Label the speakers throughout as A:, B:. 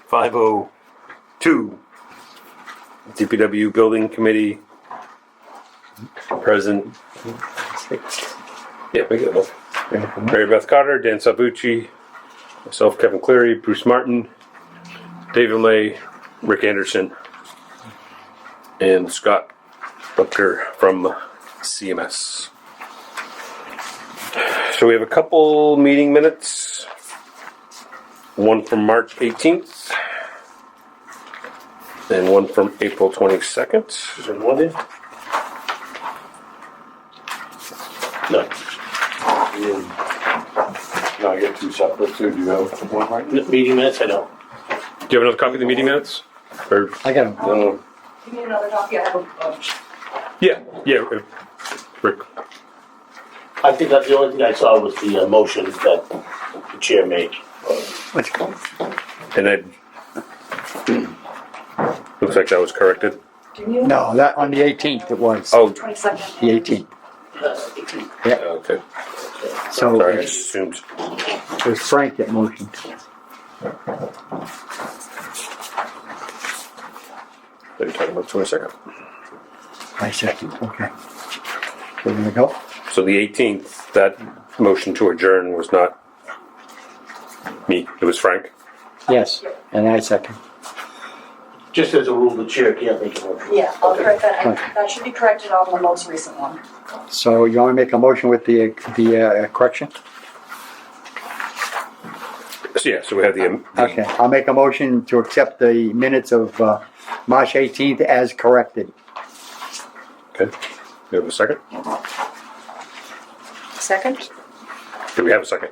A: 502. DPW Building Committee. Present. Yeah, we get both. Mary Beth Cotter, Dan Salvucci, myself, Kevin Cleary, Bruce Martin, David Lay, Rick Anderson, and Scott Butker from CMS. So we have a couple meeting minutes. One from March 18th and one from April 22nd.
B: Is there one in? No.
C: No, I get two separate too. Do you have one right now?
B: Meeting minutes, I don't.
A: Do you have another copy of the meeting minutes? Or,
D: I got them.
C: No.
E: You need another copy? I have a
A: yeah. Rick.
B: I think that the only thing I saw was the motion that the chair made.
D: What's it called?
A: And then looks like that was corrected.
E: Do you?
D: No, that on the 18th it was.
A: Oh,
E: 22nd.
D: The 18th. Yeah.
A: okay.
D: So
A: Sorry, I
D: it
A: just assumed.
D: was Frank that motioned.
A: They were talking about 22nd.
D: I second. Okay. We're gonna go.
A: So the 18th, that motion to adjourn was not me. It was Frank.
D: Yes, and I second.
B: Just as a rule, the chair can't make a motion.
E: Yeah, I'll correct that.
D: Okay.
E: That should be corrected on the most recent one.
D: So you want to make a motion with the correction?
A: So yeah, so we have the
D: Okay. I'll make a motion to accept the minutes of March 18th as corrected.
A: Okay. You have a second?
E: Second?
A: Do we have a second?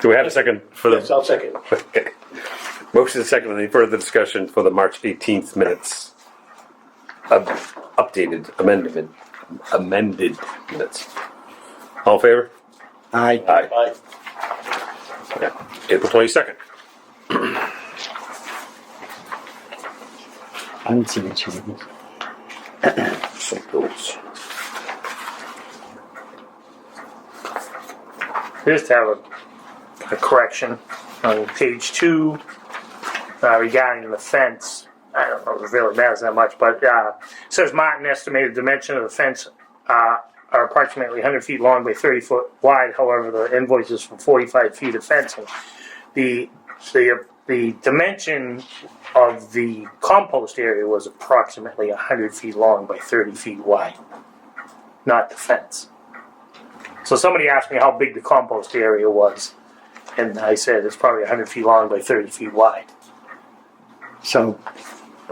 A: Do we have a second for the...
B: Yes, I'll second.
A: Okay. Motion is second. Any further discussion for the March 18th minutes? Amended minutes. All in favor?
D: Aye.
A: Aye.
B: Aye.
A: Yeah. April 22nd.
D: I didn't see the changes.
A: Some bills.
F: Just have a correction on page 2 regarding the fence. I don't know if it really matters that much, but it says Martin estimated dimension of the fence are approximately 100 feet long by 30 foot wide. However, the invoice is for 45 feet of fencing. The dimension of the compost area was approximately 100 feet long by 30 feet wide, not the fence. So somebody asked me how big the compost area was, and I said it's probably 100 feet long by 30 feet wide.
D: So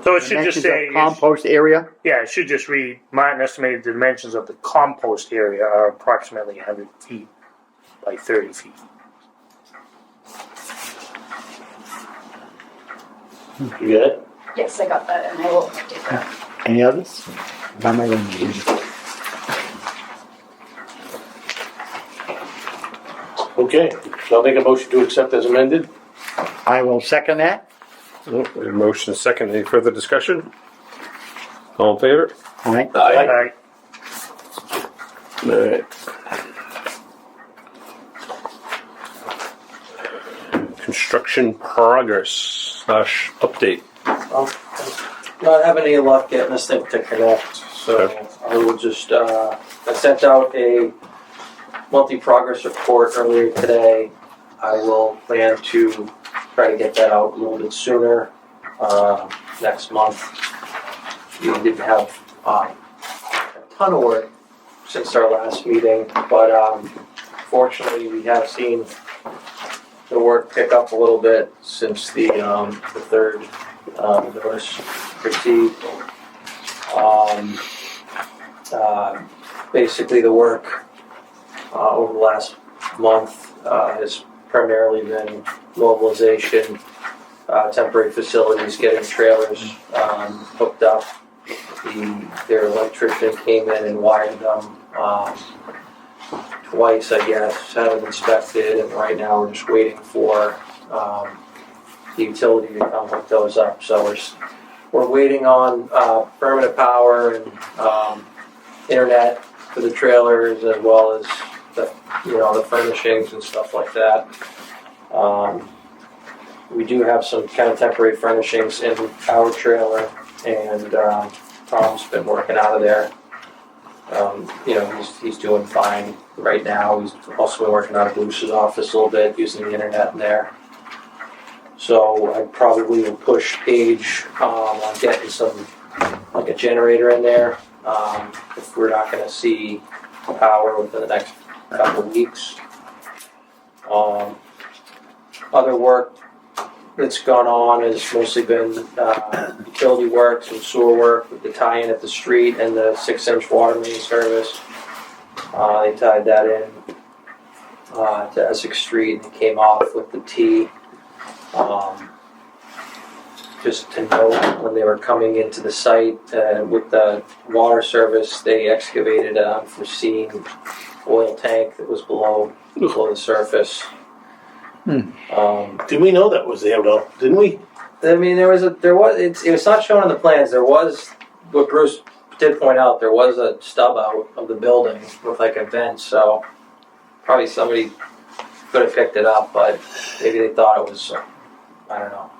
F: So it should just
D: dimensions
F: say,
D: of compost area.
F: yeah, it should just read, Martin estimated dimensions of the compost area are approximately 100 feet by 30 feet.
B: You get it?
E: Yes, I got that, and I will update that.
D: Any others? By my own meeting.
B: Okay, so I'll make a motion to accept as amended.
D: I will second that.
A: Oh, we have a motion is second. Any further discussion? All in favor?
D: All right.
F: Alright,
A: All right. Construction progress / update.
G: Not having any luck getting this thing to connect, so
A: Okay.
G: I will just, I sent out a monthly progress report earlier today. I will plan to try to get that out a little bit sooner, next month. We didn't have a ton of work since our last meeting, but fortunately we have seen the work pick up a little bit since the third notice received. Basically the work over the last month has primarily been mobilization, temporary facilities, getting trailers hooked up. Their electrician came in and wired them twice, I guess, had them inspected, and right now we're just waiting for the utility to come hook those up. So we're waiting on permanent power and internet for the trailers, as well as the furnishings and stuff like that. we do have some kind of temporary furnishings in our trailer, and Tom's been working out of there. He's doing fine right now. He's also been working out of Bruce's office a little bit, using the internet in there. So I probably will push Paige on getting like a generator in there if we're not going to see power within the next couple of weeks. Other work that's gone on has mostly been utility work, some sewer work with the tie-in at the street and the 6-inch water main service. They tied that in to Essex Street and came off with the T. Just to note, when they were coming into the site with the water service, they excavated an unforeseen oil tank that was below the surface.
B: Did we know that was there though? Didn't we?
G: I mean, it was not shown on the plans. There was, what Bruce did point out, there was a stub out of the building with like a vent, so probably somebody could have picked it up, but maybe they thought it was, I don't know,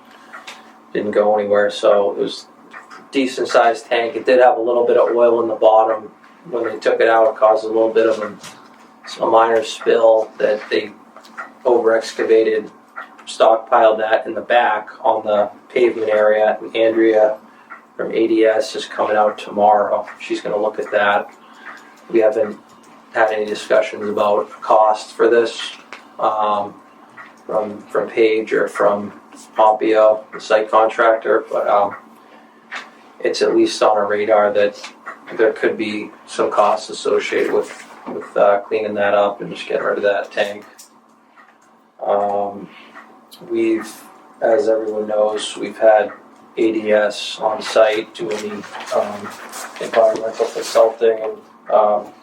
G: didn't go anywhere. So it was a decent sized tank. It did have a little bit of oil in the bottom. When they took it out, it caused a little bit of a minor spill that they over excavated, stockpiled that in the back on the pavement area. And Andrea from ADS is coming out tomorrow. She's going to look at that. We haven't had any discussions about cost for this from Paige or from Pompeo, the site contractor, but it's at least on our radar that there could be some costs associated with cleaning that up and just getting rid of that tank. As everyone knows, we've had ADS on site doing the environmental consulting, and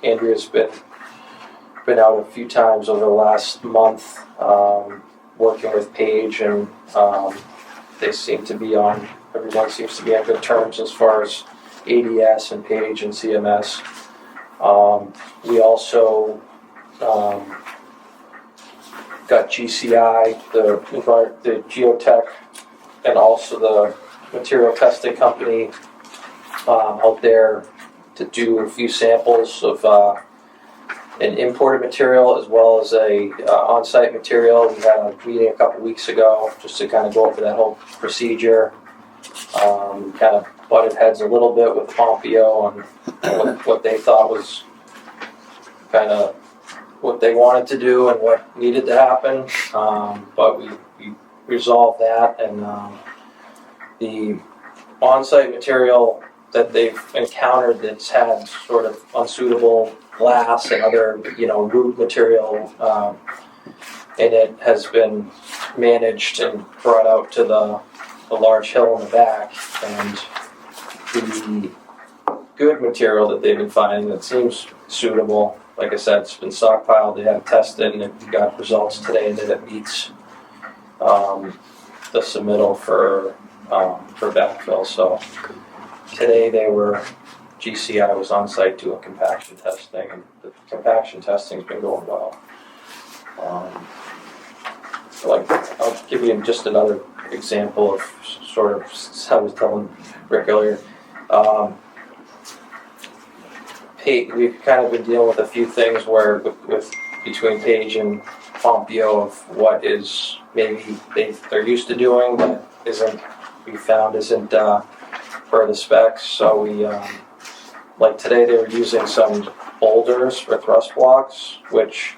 G: Andrea's been out a few times over the last month working with Paige, and everyone seems to be on good terms as far as ADS and Paige and CMS. We also got GCI, the geotech, and also the material testing company out there to do a few samples of an imported material as well as a on-site material. We had a meeting a couple weeks ago just to kind of go over that whole procedure. Kind of butted heads a little bit with Pompeo on what they thought was kind of what they wanted to do and what needed to happen, but we resolved that, and the on-site material that they've encountered that's had sort of unsuitable glass and other, root material in it has been managed and brought out to the large hill in the back, and the good material that they've been finding that seems suitable, like I said, it's been stockpiled. They had it tested, and we got results today that it meets the submittal for backfill. So today GCI was on site doing compaction testing, and the compaction testing's been going well. I'll give you just another example of sort of how I was telling Rick earlier. We've kind of been dealing with a few things where with between Paige and Pompeo of what is maybe they're used to doing but isn't per the specs. So we like today they were using some boulders for thrust blocks, which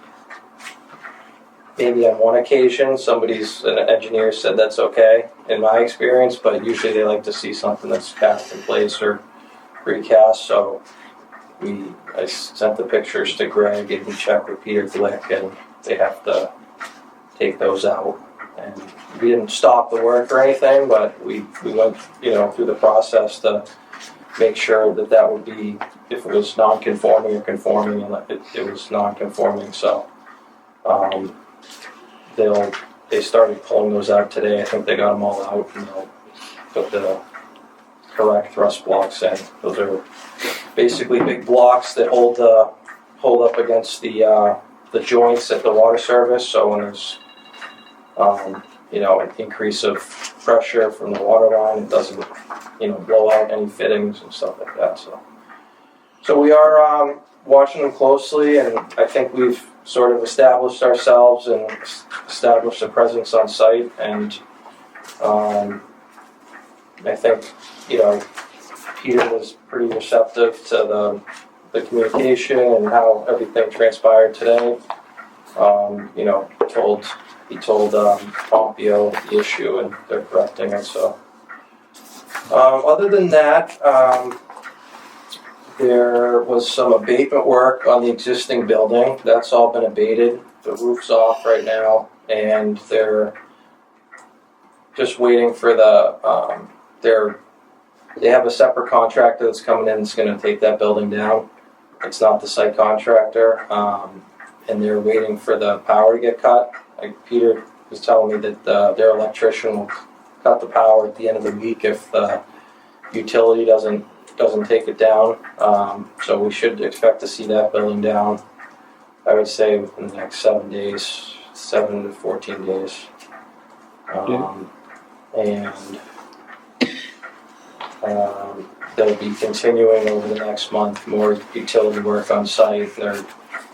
G: maybe on one occasion an engineer said that's okay in my experience, but usually they like to see something that's cast in place or recast. So I sent the pictures to Greg, and we checked with Peter Glick, and they have to take those out. And we didn't stop the work or anything, but we went through the process to make sure that would be, if it was non-conforming or conforming, and it was non-conforming. So they started pulling those out today. I think they got them all out, and they'll put the correct thrust blocks in. Those are basically big blocks that hold up against the joints at the water service. So when there's an increase of pressure from the water line. It doesn't, blow out any fittings and stuff like that. So we are watching them closely, and I think we've sort of established ourselves and established a presence on site. And I think, Peter was pretty receptive to the communication and how everything transpired today. He told Pompeo the issue, and they're correcting it. So, other than that, there was some abatement work on the existing building. That's all been abated. The roof's off right now, and they're just waiting for they have a separate contractor that's coming in that's going to take that building down. It's not the site contractor, and they're waiting for the power to get cut. Like Peter was telling me that their electrician will cut the power at the end of the week if the utility doesn't take it down. So we should expect to see that building down, I would say, within the next 7 days, 7 to 14 days. They'll be continuing over the next month, more utility work on site. They're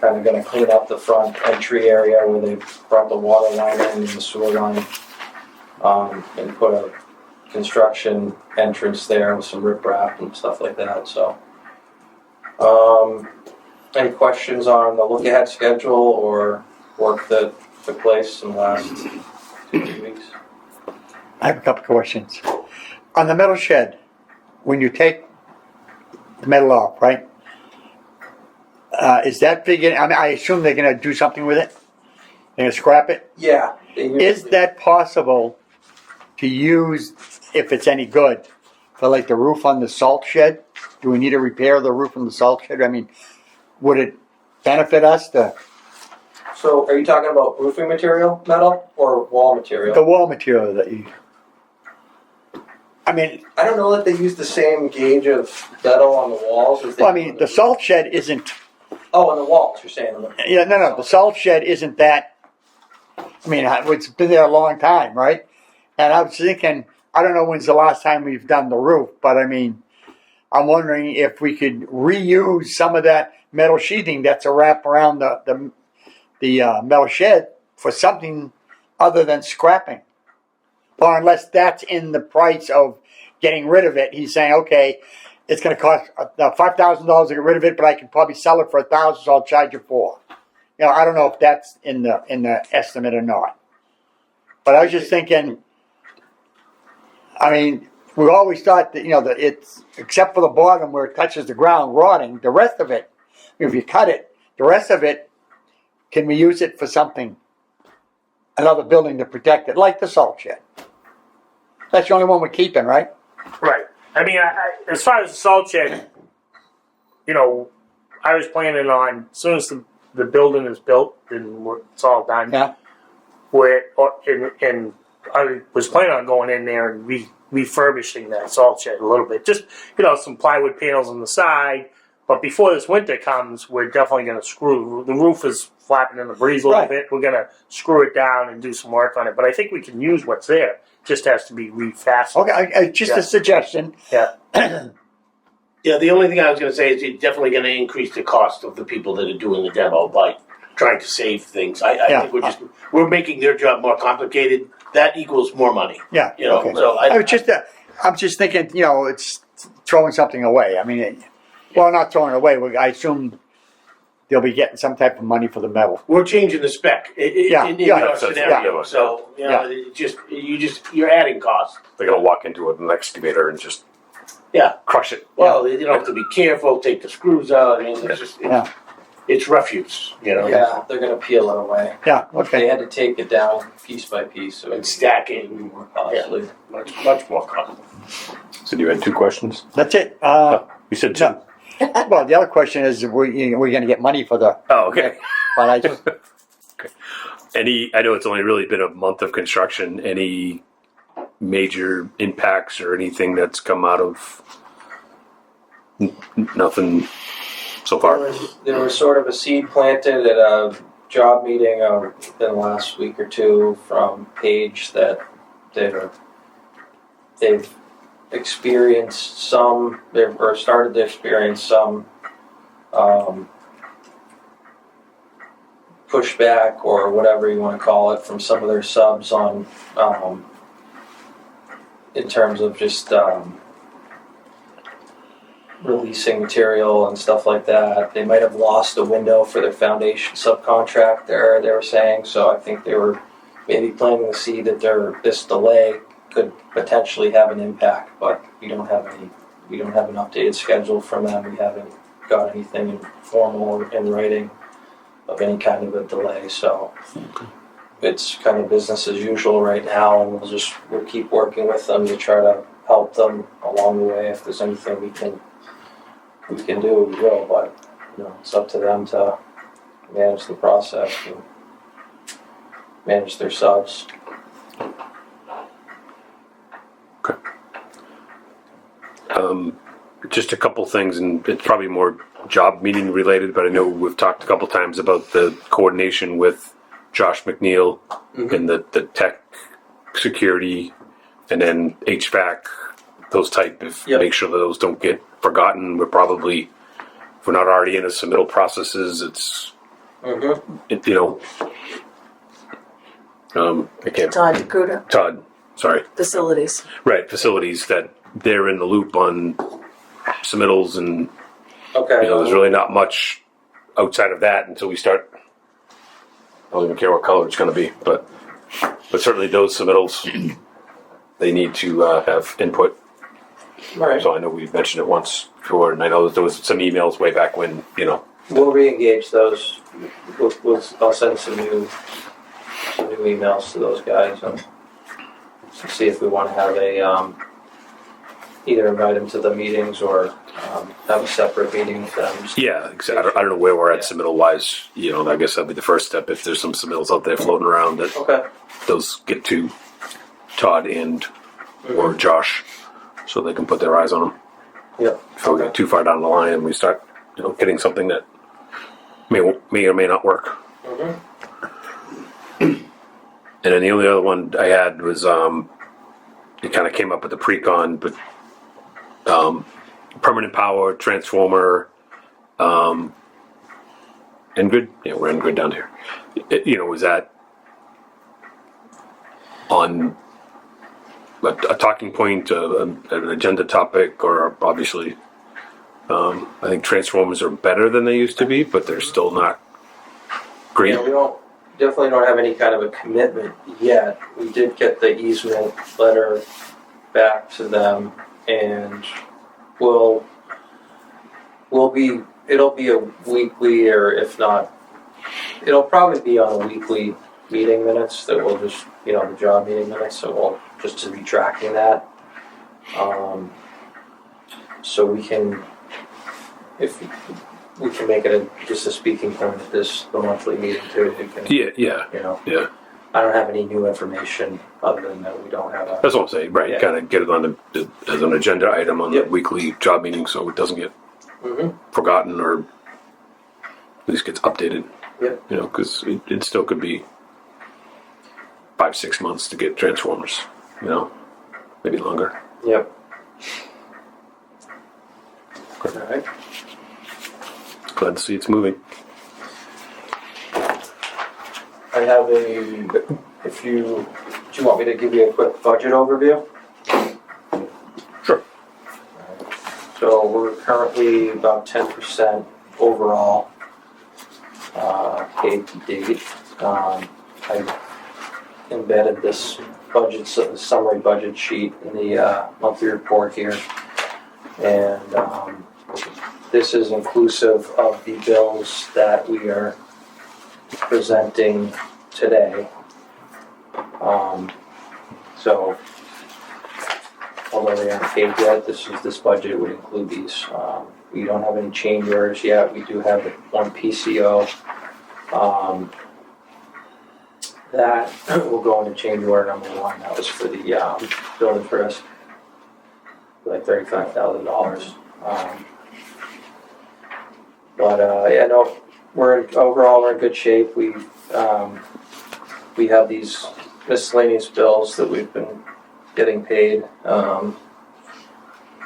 G: kind of going to clean up the front entry area where they brought the water line in and the sewer line, and put a construction entrance there with some riprap and stuff like that. So, any questions on the look-ahead schedule or work that took place in the last 2 weeks?
D: I have a couple questions. On the metal shed, when you take the metal off, right? Is that big? I assume they're going to do something with it. They're going to scrap it.
G: Yeah.
D: Is that possible to use, if it's any good, for like the roof on the salt shed? Do we need to repair the roof on the salt shed? I mean, would it benefit us to?
G: So, are you talking about roofing material, metal, or wall material?
D: The wall material that you. I mean,
G: I don't know that they use the same gauge of metal on the walls as they.
D: well, I mean, the salt shed isn't.
G: Oh, on the walls, you're saying.
D: Yeah, no. The salt shed isn't that. I mean, it's been there a long time, right? And I was thinking, I don't know when's the last time we've done the roof, but I mean, I'm wondering if we could reuse some of that metal sheathing that's a wrap around the metal shed for something other than scrapping. Or unless that's in the price of getting rid of it, he's saying, okay, it's going to cost $5,000 to get rid of it, but I can probably sell it for $1,000, so I'll charge you $4,000. I don't know if that's in the estimate or not. But I was just thinking, I mean, we always thought that that it's, except for the bottom where it touches the ground rotting, the rest of it, if you cut it, the rest of it, can we use it for something, another building to protect it, like the salt shed? That's the only one we're keeping, right?
F: Right. I mean, as far as the salt shed, I was planning on, as soon as the building is built and it's all done,
D: Yeah.
F: and I was planning on going in there and refurbishing that salt shed a little bit. Just, some plywood panels on the side. But before this winter comes, we're definitely going to screw. The roof is flapping in the breeze a little bit. We're going to screw it down and do some work on it. But I think we can use what's there. Just has to be refastened.
D: Okay, just a suggestion.
F: Yeah.
B: Yeah, the only thing I was going to say is it's definitely going to increase the cost of the people that are doing the demo by trying to save things. I think we're making their job more complicated. That equals more money.
D: Yeah. Okay.
B: So
D: I'm just thinking, it's throwing something away. I mean, not throwing it away. I assume they'll be getting some type of money for the metal.
B: we're changing the spec in our scenario.
A: yeah.
B: So you're adding cost.
A: They're going to walk into an excavator and just
B: Yeah.
A: crush it.
B: Well, you have to be careful. Take the screws out. I mean, it's just it's refuse.
G: Yeah, they're going to peel it away.
D: Yeah.
G: They
D: Okay.
G: had to take it down piece by piece, so
B: And
G: it's
B: stack it.
G: more costly.
B: Much more costly.
A: So you had two questions?
D: That's it.
A: You said two.
D: No. Well, the other question is, we're going to get money for the.
A: Oh, okay.
D: But I just.
A: I know it's only really been a month of construction. Any major impacts or anything that's come out of nothing so far?
G: There was sort of a seed planted at a job meeting in the last week or two from Page that they've experienced some, or started to experience some pushback or whatever you want to call it from some of their subs on in terms of just releasing material and stuff like that. They might have lost a window for their foundation subcontractor, they were saying, so I think they were maybe planting the seed that this delay could potentially have an impact, but we don't have an updated schedule from them. We haven't got anything formal or in writing of any kind of a delay, so it's kind of business as usual right now, and we'll keep working with them to try to help them along the way. If there's anything we can do, we will, but it's up to them to manage the process and manage their subs.
A: Just a couple things, and it's probably more job meeting related, but I know we've talked a couple times about the coordination with Josh McNeil and the tech security and then HVAC, those type of, make sure that those don't get forgotten. We're probably, if we're not already in the submittal processes, it's, I can't.
H: Todd Dakota,
A: Todd, sorry.
H: facilities.
A: Right, facilities that they're in the loop on submittals, and there's really not much outside of that until we start. I don't even care what color it's going to be, but certainly those submittals, they need to have input.
G: Right.
A: So I know we mentioned it once before, and I know that there was some emails way back when,
G: We'll re-engage those. I'll send some new emails to those guys and see if we want to have a either invite them to the meetings or have a separate meeting with them.
A: Yeah, exactly. I don't know where we're at submittal wise. I guess that'd be the first step. If there's some submittals out there floating around, that those get to Todd and or Josh, so they can put their eyes on them.
G: Yep.
A: Before we get too far down the line and we start, getting something that may or may not work. And then the only other one I had was it kind of came up with the pre-con, but permanent power transformer, and good. Yeah, we're in good down here. Was that on a talking point, an agenda topic, or obviously, I think transformers are better than they used to be, but they're still not great.
G: Yeah, we definitely don't have any kind of a commitment yet. We did get the easement letter back to them, and it'll be a weekly, or if not, it'll probably be on a weekly meeting minutes that we'll just, the job meeting minutes, so we'll just to be tracking that. So we can, if we can make it just a speaking point at the monthly meeting too. We can,
A: Yeah.
G: I don't have any new information other than that we don't have a.
A: That's what I'm saying, right?
G: Yeah.
A: Kind of get it on as an agenda item on the weekly job meeting, so it doesn't get forgotten, or at least gets updated.
G: Yep.
A: Because it still could be 5-6 months to get transformers. Maybe longer.
G: Yep. All right.
A: Glad to see it's moving.
G: I have do you want me to give you a quick budget overview?
A: Sure.
G: So we're currently about 10% overall paid to date. I embedded this summary budget sheet in the monthly report here, and this is inclusive of the bills that we are presenting today. So although they aren't paid yet, this budget would include these. We don't have any change orders yet. We do have one PCO that will go into change order number 1. That was for the building first, like $35,000. overall we're in good shape. We have these miscellaneous bills that we've been getting paid.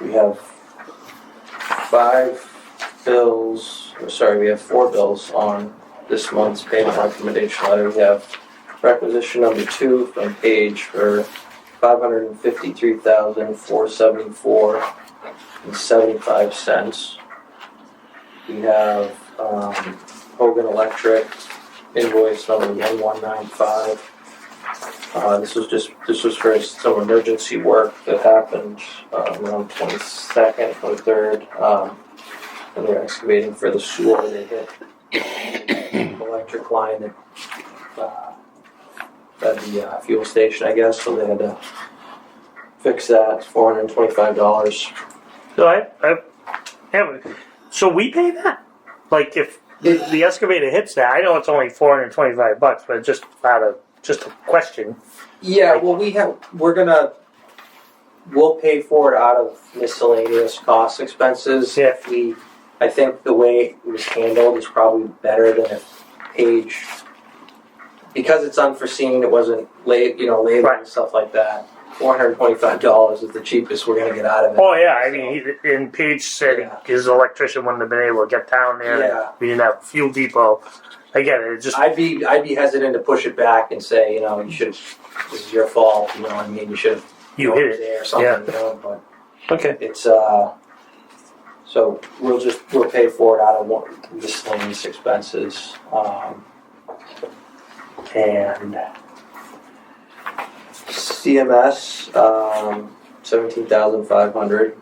G: We have we have 4 bills on this month's payment recommendation letter. We have requisition number 2 from Page for $553,474.75. We have Hogan Electric invoice number 1195. This was for some emergency work that happened around 22nd, 23rd. And they're excavating for the sewer. They hit the electric line at the fuel station, I guess. So they had to fix that. It's $425.
F: So we pay that? Like if the excavator hits that, I know it's only $425, but just a question.
G: Yeah, well, we'll pay for it out of miscellaneous cost expenses.
F: Yeah.
G: I think the way it was handled is probably better than if Page, because it's unforeseen, it wasn't labor
F: Right.
G: and stuff like that. $425 is the cheapest we're gonna get out of it.
F: Oh yeah, I mean, in Page said
G: Yeah.
F: his electrician wouldn't have been able to get down there.
G: Yeah.
F: We didn't have a fuel depot. I get it. It's just
G: I'd be hesitant to push it back and say, you should. This is your fault. You know what I mean? You should have.
F: You hit it.
G: there or something.
F: Yeah.
G: You know, but
F: okay.
G: it's So we'll pay for it out of miscellaneous expenses, and CMS $17,500,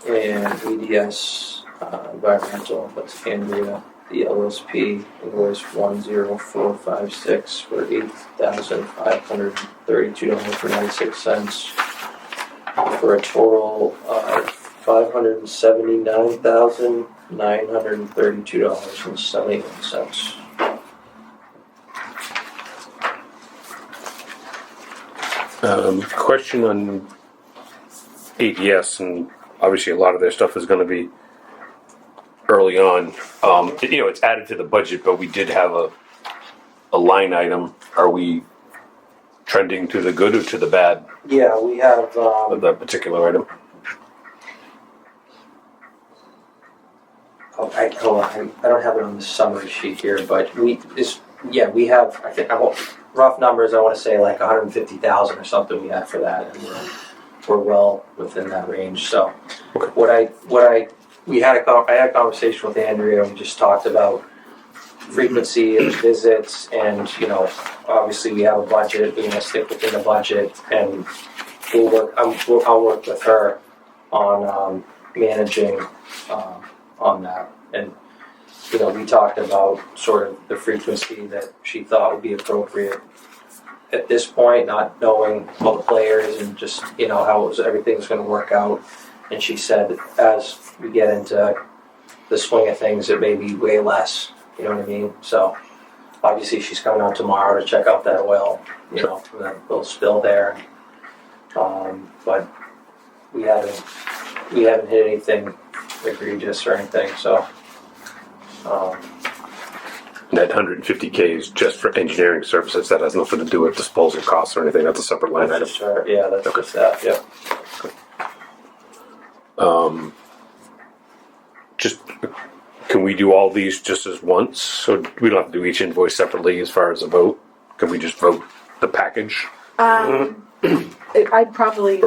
G: and EDS environmental. That's Andrea, the LSP invoice 10456 for $8,532.96 for a total of $579,932.71.
A: Question on ADS, and obviously a lot of their stuff is going to be early on. It's added to the budget, but we did have a line item. Are we trending to the good or to the bad
G: Yeah, we have.
A: of that particular item?
G: I don't have it on the summary sheet here, but we have. I think rough numbers. I want to say like 150,000 or something we had for that, and we're well within that range. So, I had a conversation with Andrea. We just talked about frequency of visits, and obviously we have a budget. We're gonna stick within the budget, and I'll work with her on managing on that. And we talked about sort of the frequency that she thought would be appropriate at this point, not knowing all the players and just how everything's going to work out. And she said as we get into the swing of things, it may be way less. You know what I mean? So obviously she's coming out tomorrow to check out that oil, from that little spill there. But we haven't hit anything egregious or anything. So.
A: That 150K is just for engineering services. That has nothing to do with disposal costs or anything. That's a separate line item.
G: Sure. Yeah, that's just that. Yeah.
A: Just can we do all these just as once? So we don't have to do each invoice separately as far as a vote. Can we just vote the package?
H: I'd probably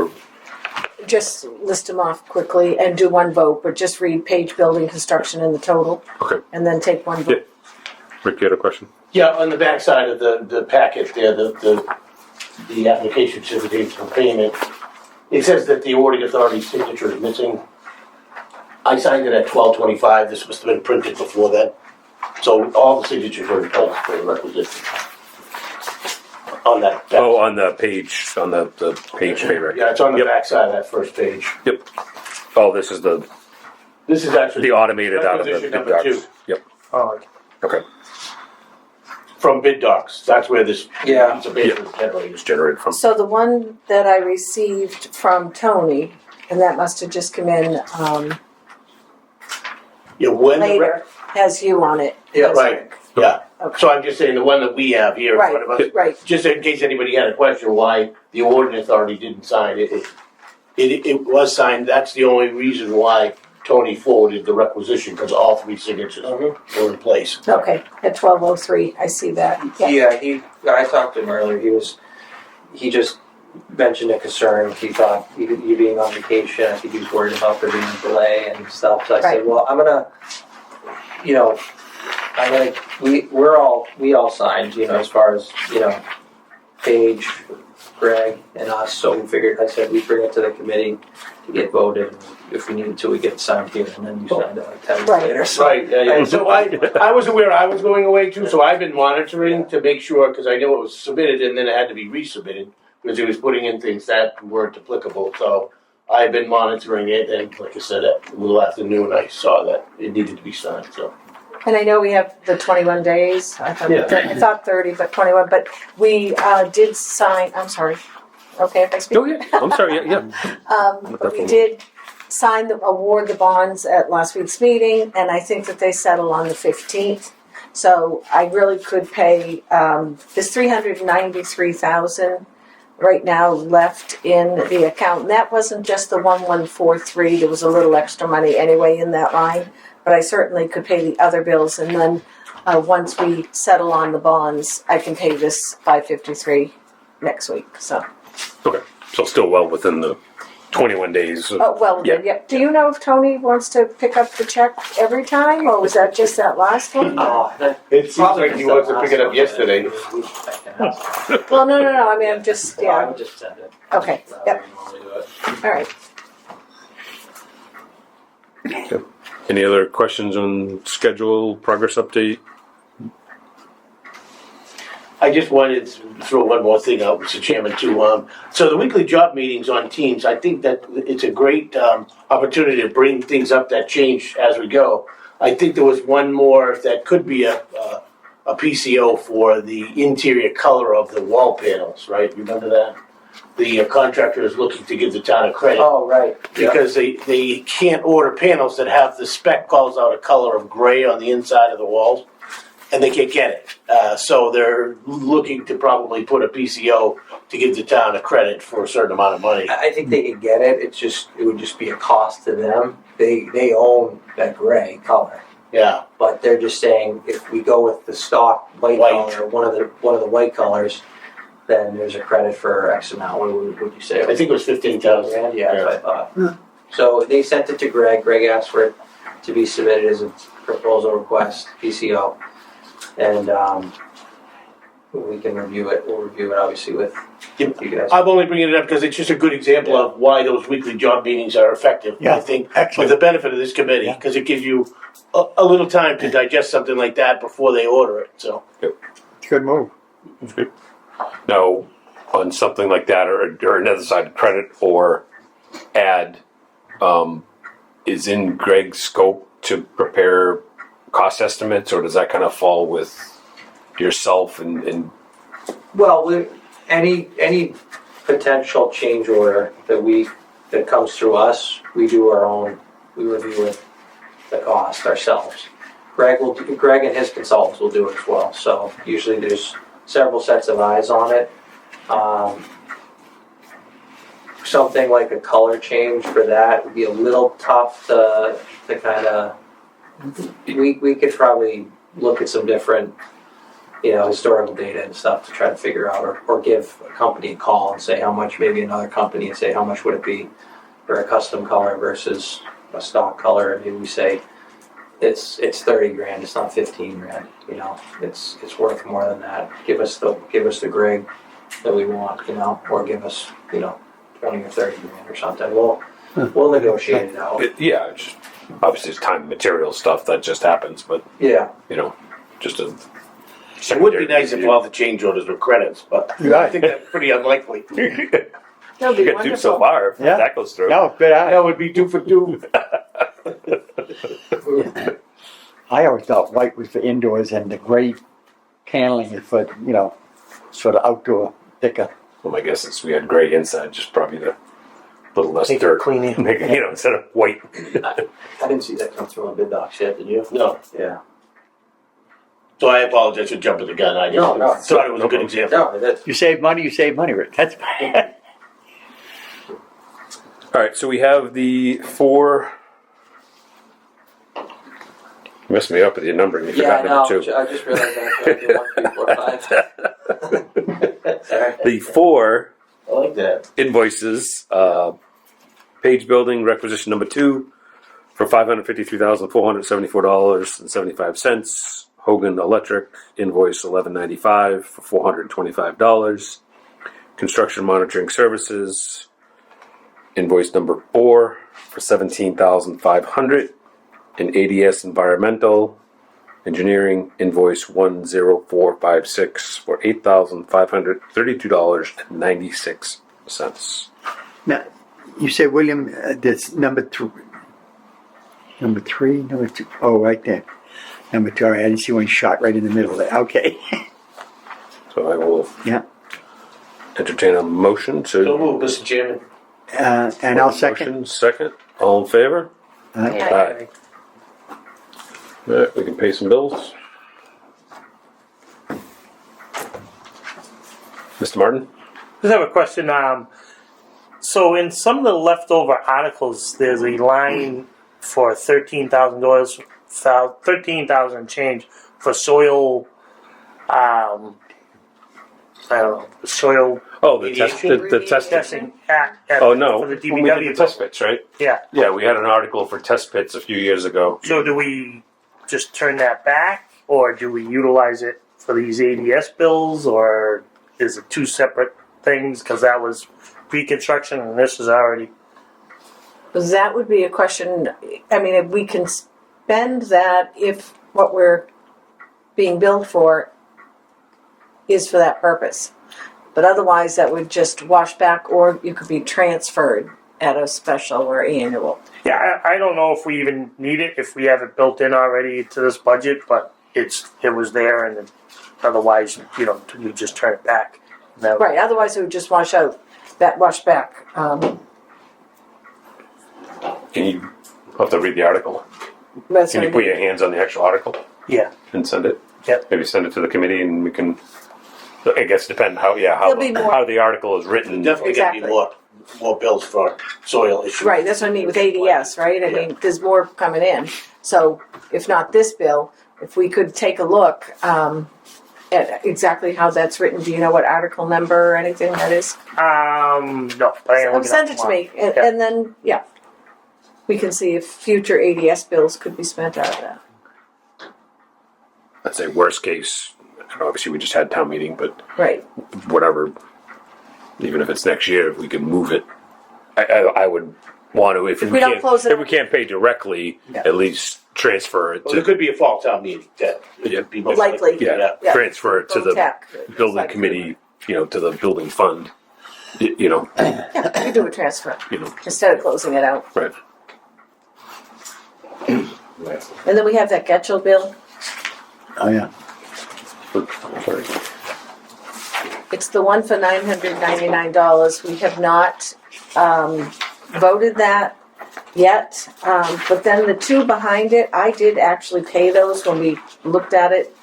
H: just list them off quickly and do one vote, but just read Page Building Construction in the total,
A: Okay.
H: and then take one vote.
A: Yeah. Rick, you had a question?
B: Yeah, on the back side of the packet there, the application certificate for payment, it says that the awarding authority's signature is missing. I signed it at 12:25. This must have been printed before then. So all the signatures are in place for the requisition. On that.
A: Oh, on the page, on the page favor.
B: Yeah, it's on the
A: Yep.
B: back side of that first page.
A: Yep. Oh, this is the
B: This is actually
A: automated out of the
B: requisition
A: bid
B: number
A: docs.
B: 2
A: Yep.
F: Oh,
A: Okay.
B: from bid docs. That's where this
G: Yeah.
B: piece of paper is generated.
A: It's generated from.
H: So the one that I received from Tony, and that must have just come in
B: Yeah, when
H: later. has you on it.
G: Yeah,
H: as
B: right.
H: Rick.
B: Yeah.
H: Okay.
B: So I'm just saying the one that we have here in front of us,
H: Right.
B: just in case anybody had a question why the ordinance authority didn't sign it, it was signed. That's the only reason why Tony forwarded the requisition, because all three signatures were in place.
H: Okay, at 12:03, I see that. Yeah.
G: Yeah, I talked to him earlier. He just mentioned a concern. He thought you being on vacation, I think he was worried about there being a delay and stuff. So I
H: Right.
G: said, well, we all signed, as far as, Paige, Greg, and us. So we figured, I said, we'd bring it to the committee to get voted. If we needed to, we get signed here, and then you signed it like 10 minutes
H: Right.
G: later. So
B: Right, yeah. So I was aware I was going away too, so I've been monitoring to make sure, because I know it was submitted and then it had to be resubmitted, because it was putting in things that weren't applicable, so I've been monitoring it, and like I said, at a little afternoon, I saw that it needed to be signed, so.
H: And I know we have the 21 days. I thought 30, but 21. But we did sign. I'm sorry. Okay, if I speak.
A: Oh, yeah. I'm sorry. Yeah.
H: But we did sign award the bonds at last week's meeting, and I think that they settle on the 15th. So I really could pay. There's $393,000 right now left in the account, and that wasn't just the 1143. There was a little extra money anyway in that line. But I certainly could pay the other bills, and then once we settle on the bonds, I can pay this 553 next week. So.
A: Okay. So still well within the 21 days.
H: Oh well.
A: Yeah.
H: Yeah. Do you know if Tony wants to pick up the check every time, or was that just that last one?
B: It seems like he wants to pick it up yesterday.
H: Well, no. I mean, I'm just
G: I
H: yeah.
G: would just send it.
H: Okay. Yep.
G: Normally do it.
H: All right.
A: Any other questions on schedule, progress update?
B: I just wanted to throw one more thing out, Mr. Chairman, too. So the weekly job meetings on Teams, I think that it's a great opportunity to bring things up that change as we go. I think there was one more that could be a PCO for the interior color of the wall panels, right? Remember that? The contractor is looking to give the town a credit.
G: Oh, right.
B: Because they can't order panels that have the spec calls out a color of gray on the inside of the walls, and they can't get it. So they're looking to probably put a PCO to give the town a credit for a certain amount of money.
G: I think they could get it. It would just be a cost to them. They own that gray color,
B: Yeah,
G: but they're just saying if we go with the stock white color, one of the white colors, then there's a credit for X amount. What would you say?
B: I think it was 15,000.
G: $15,000. Yeah, that's what I thought. So they sent it to Greg. Greg asked for it to be submitted as a proposal request, PCO, and we can review it. We'll review it obviously with you guys.
B: I'm only bringing it up because it's just a good example of why those weekly job meetings are effective.
D: Yeah,
B: I think
D: excellent.
B: for the benefit of this committee, because it gives you a little time to digest something like that before they order it. So
D: It's a good move.
A: Now, on something like that, or another side, credit or add, is in Greg's scope to prepare cost estimates, or does that kind of fall with yourself and
G: Well, any potential change order that comes through us, we do our own. We review it, the cost ourselves. Greg and his consultants will do it as well. So usually there's several sets of eyes on it. Something like a color change for that would be a little tough to kind of. We could probably look at some different, historical data and stuff to try to figure out, or give a company a call and say how much, maybe another company, and say how much would it be for a custom color versus a stock color, and maybe we say it's $30,000, it's not $15,000. It's worth more than that. Give us the grade that we want, or give us 20 or $30,000 or something. We'll negotiate it out.
A: yeah, just, obviously it's time and material stuff that just happens, but
G: Yeah.
A: just a.
B: it would be nice if all the change orders were credits, but I think that's pretty unlikely.
H: That'll be
A: You got two so
H: wonderful.
A: far. If
D: Yeah.
A: that goes through.
D: No, good eye.
B: That would be 2 for 2.
D: I always thought white was for indoors and the gray paneling is for, sort of outdoor thicker.
A: Well, my guess is we had gray inside, just probably the little less
F: Make it
A: dirt.
F: cleaner.
A: Make it, instead of white.
G: I didn't see that come through on bid docs yet, did you?
B: No,
G: Yeah.
B: so I apologize for jumping the gun. I just
G: No.
B: thought it was a good example.
G: No, that's,
D: You save money, Rick. That's
A: All right, so we have the 4. You messed me up with your numbering. You
G: yeah,
A: forgot
G: no,
A: number 2.
G: I just realized I did 1, 3, 4, 5. Sorry.
A: The 4
B: I like that.
A: invoices, Page Building requisition number 2 for $553,474.75. Hogan Electric invoice $11.95 for $425. Construction Monitoring Services invoice number 4 for $17,500. And ADS Environmental Engineering invoice 10456 for $8,532.96.
D: now. You say William. That's number 3. Number 3. Number 2. Oh, right there. Number 2. All right, I didn't see one shot right in the middle there. Okay.
A: So I will
D: Yeah.
A: entertain a motion
B: So
A: to.
B: move, Mr. Chairman.
D: And I'll second.
A: Motion, second. All in favor? Aye. All right, we can pay some bills. Mr. Martin?
F: Just have a question. So in some of the leftover articles, there's a line for $13,000, 13,000 change for soil. I don't know, soil
A: Oh, the test, the testing.
F: testing at
A: Oh, no.
F: for the
A: When we did the
F: DPW.
A: test pits, right?
F: Yeah.
A: Yeah, we had an article for test pits a few years ago.
F: So do we just turn that back, or do we utilize it for these ADS bills, or is it 2 separate things? Because that was pre-construction, and this is already.
H: That would be a question. I mean, if we can spend that if what we're being billed for is for that purpose. But otherwise, that would just wash back, or you could be transferred at a special or annual.
F: Yeah, I don't know if we even need it, if we have it built in already to this budget, but it was there, and otherwise, we just turn it back. No.
H: Right, otherwise it would just wash back.
A: Can you have to read the article?
H: That's
A: Can you
H: what I
A: put
H: mean.
A: your hands on the actual article
F: Yeah.
A: and send it?
F: Yep.
A: Maybe send it to the committee and we can, I guess depend how
H: There'll be more-
A: how the article is written.
B: Definitely gonna be
H: Exactly.
B: more bills for soil issues.
H: Right, that's what I mean with ADS, right? I mean, there's more coming in. So if not this bill, if we could take a look at exactly how that's written. Do you know what article number or anything that is?
F: No, but I can look it
H: Send
F: up
H: it to me,
F: tomorrow.
H: and then, yeah. We can see if future ADS bills could be spent out of that.
A: I'd say worst case, obviously we just had town meeting, but
H: Right.
A: whatever, even if it's next year, if we can move it, I would want to, if
H: we don't close it
A: if we can't pay directly,
H: Yeah.
A: at least transfer it
B: Well, there
A: to,
B: could be a fall town meeting that
A: Yeah.
B: would be most
H: Likely.
A: yeah,
H: Yeah.
A: transfer it to the
H: Tech.
A: building committee, to the building fund,
H: Yeah, we could do a transfer instead of closing it out.
A: right.
H: And then we have that Getchell bill.
D: Oh, yeah.
A: Sorry.
H: It's the one for $999. We have not voted that yet. But then the 2 behind it, I did actually pay those when we looked at it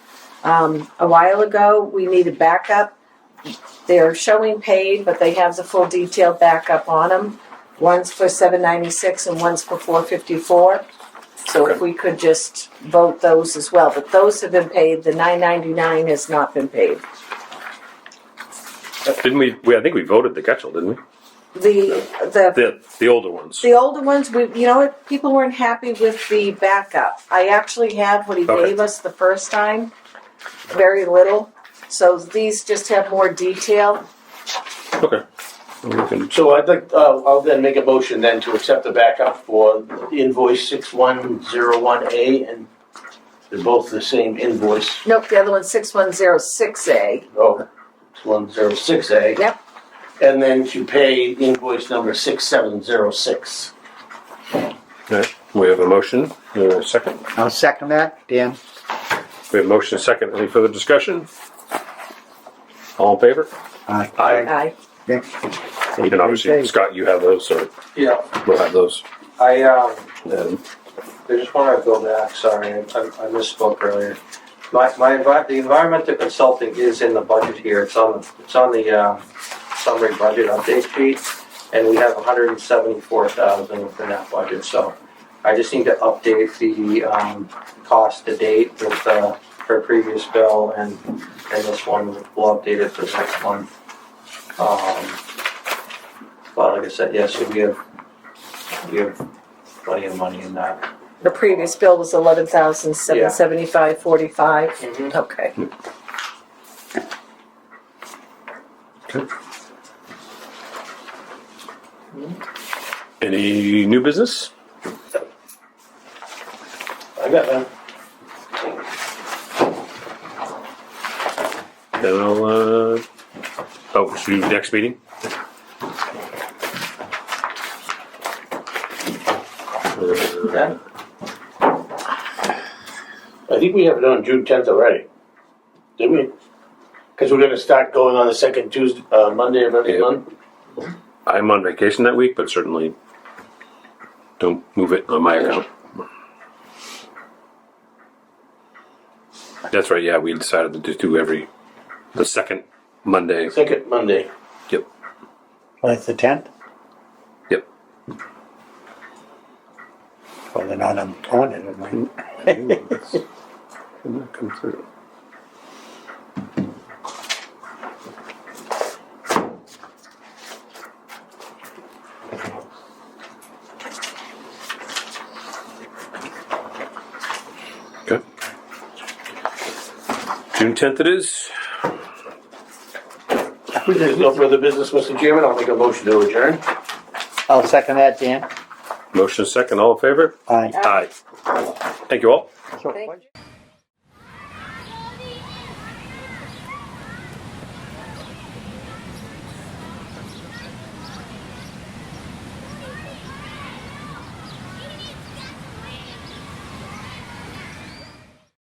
H: a while ago. We needed backup. They're showing paid, but they have the full detailed backup on them. One's for $796 and one's for $454. So if
A: Okay.
H: we could just vote those as well, but those have been paid. The $999 has not been paid.
A: Didn't we, I think we voted the Getchell, didn't we?
H: The
A: The older ones.
H: The older ones, people weren't happy with the backup. I actually had what he
A: Okay.
H: gave us the first time, very little. So these just have more detail.
A: Okay. Well, we can-
B: So I'd like, I'll then make a motion then to accept the backup for invoice 6101A, and they're both the same invoice.
H: Nope, the other one's 6106A.
B: Oh, 6106A.
H: Yep.
B: And then to pay invoice number 6706.
A: Okay. We have a motion, a second.
D: I'll second that, Dan.
A: We have a motion, a second. Any further discussion? All in favor?
D: Aye.
H: Aye.
D: Okay.
A: And obviously, Scott, you have those, so
G: Yeah,
A: we'll have those.
G: I
A: And
G: just want to go back, sorry, I misspoke earlier. The environmental consulting is in the budget here, it's on the summary budget update sheet, and we have 174,000 within that budget, so I just need to update the cost to date with her previous bill, and this one, we'll update it for next month. But like I said, yes, we have plenty of money in that.
H: The previous bill was 11,775.45.
G: Mhm.
H: Okay.
A: any new business?
B: I got that.
A: Then I'll, should we do next meeting?
G: Okay.
B: I think we have it on June 10th already. Did we? Because we're gonna start going on the second Tuesday, Monday of every
A: Yeah.
B: month.
A: I'm on vacation that week, but certainly don't move it on my account. That's right, yeah, we decided to just do the second Monday.
B: Second Monday.
A: Yep,
D: Well, it's the 10th?
A: yep.
D: Well, they're not on it, am I?
A: Didn't that come through? Okay. June 10th it is.
B: If there's no further business, Mr. Chairman, I'll make a motion to adjourn.
D: I'll second that, Dan.
A: Motion second, all in favor?
D: Aye.
A: Aye. Thank you all.
D: So-
H: Thank you.